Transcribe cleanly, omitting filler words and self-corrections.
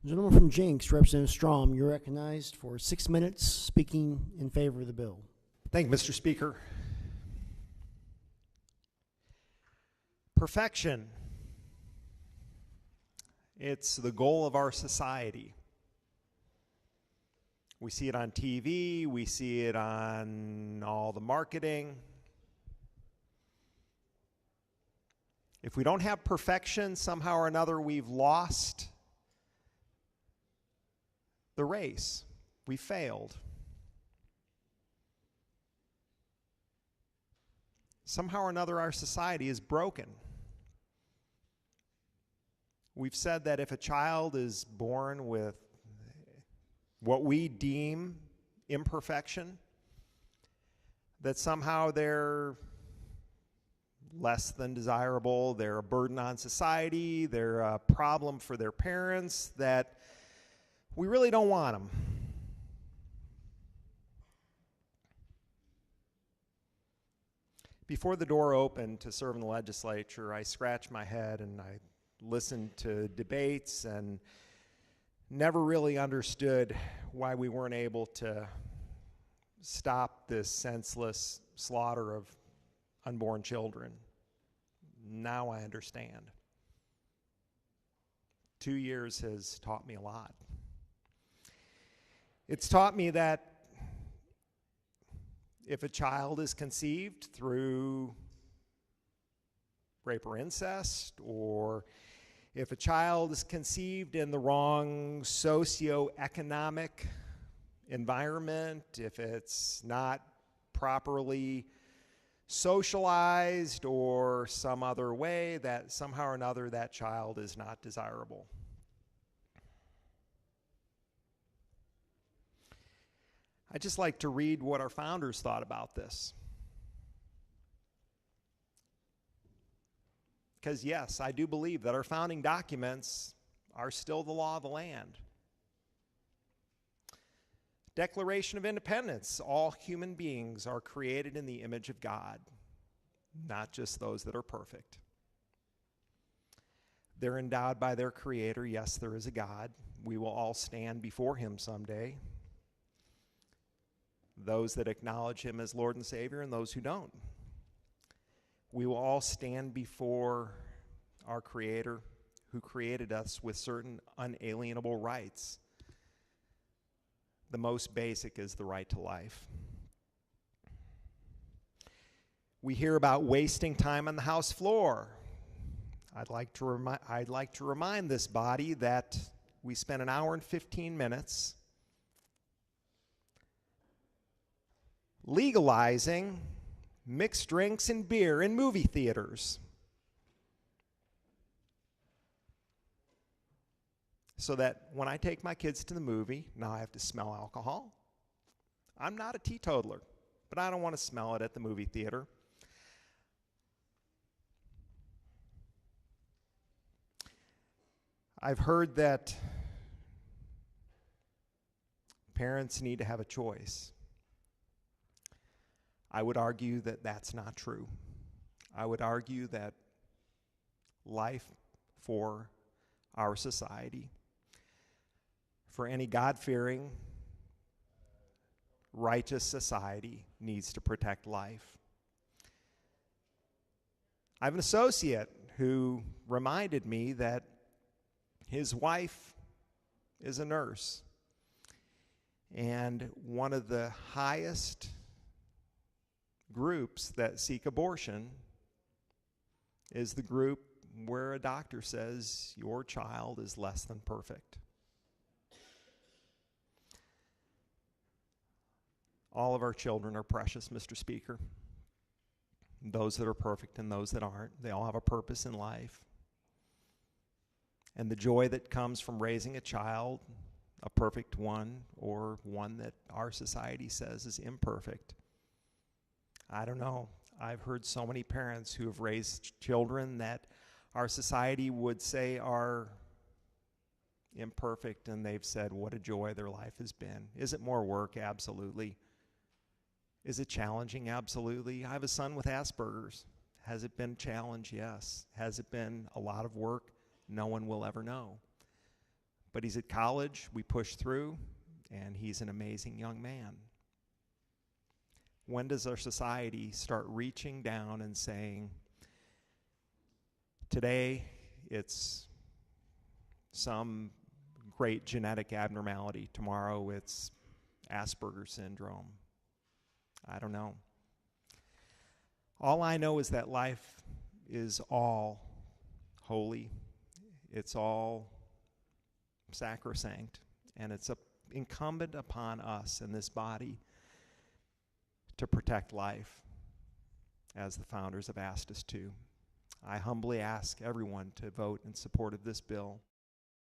Gentleman from Jenks, Representative Strohm, you're recognized for 6 minutes speaking in favor of the bill. Thank you, Mr. Speaker. Perfection. It's the goal of our society. We see it on TV, we see it on all the marketing. If we don't have perfection, somehow or another we've lost the race. We failed. Somehow or another our society is broken. We've said that if a child is born with what we deem imperfection, that somehow they're less than desirable, they're a burden on society, they're a problem for their parents, that we really don't want them. Before the door opened to serve in the legislature, I scratched my head and I listened to debates and never really understood why we weren't able to stop this senseless slaughter of unborn children. Now I understand. 2 years has taught me a lot. It's taught me that if a child is conceived through rape or incest, or if a child is conceived in the wrong socioeconomic environment, if it's not properly socialized or some other way, that somehow or another that child is not desirable. I'd just like to read what our founders thought about this. Because yes, I do believe that our founding documents are still the law of the land. Declaration of Independence: all human beings are created in the image of God, not just those that are perfect. They're endowed by their Creator. Yes, there is a God. We will all stand before Him someday. Those that acknowledge Him as Lord and Savior and those who don't. We will all stand before our Creator who created us with certain unalienable rights. The most basic is the right to life. We hear about wasting time on the House floor. I'd like to remind this body that we spent an hour and 15 minutes legalizing mixed drinks and beer in movie theaters, so that when I take my kids to the movie, now I have to smell alcohol. I'm not a teetotaler, but I don't want to smell it at the movie theater. I've heard that parents need to have a choice. I would argue that that's not true. I would argue that life for our society, for any God-fearing, righteous society, needs to protect life. I have an associate who reminded me that his wife is a nurse, and one of the highest groups that seek abortion is the group where a doctor says your child is less than perfect. All of our children are precious, Mr. Speaker. Those that are perfect and those that aren't, they all have a purpose in life. And the joy that comes from raising a child, a perfect one, or one that our society says is imperfect, I don't know. I've heard so many parents who have raised children that our society would say are imperfect, and they've said what a joy their life has been. Is it more work? Absolutely. Is it challenging? Absolutely. I have a son with Asperger's. Has it been a challenge? Yes. Has it been a lot of work? No one will ever know. But he's at college, we push through, and he's an amazing young man. When does our society start reaching down and saying, today it's some great genetic abnormality, tomorrow it's Asperger's syndrome? I don't know. All I know is that life is all holy. It's all sacrosanct. And it's incumbent upon us in this body to protect life, as the founders have asked us to. I humbly ask everyone to vote in support of this bill.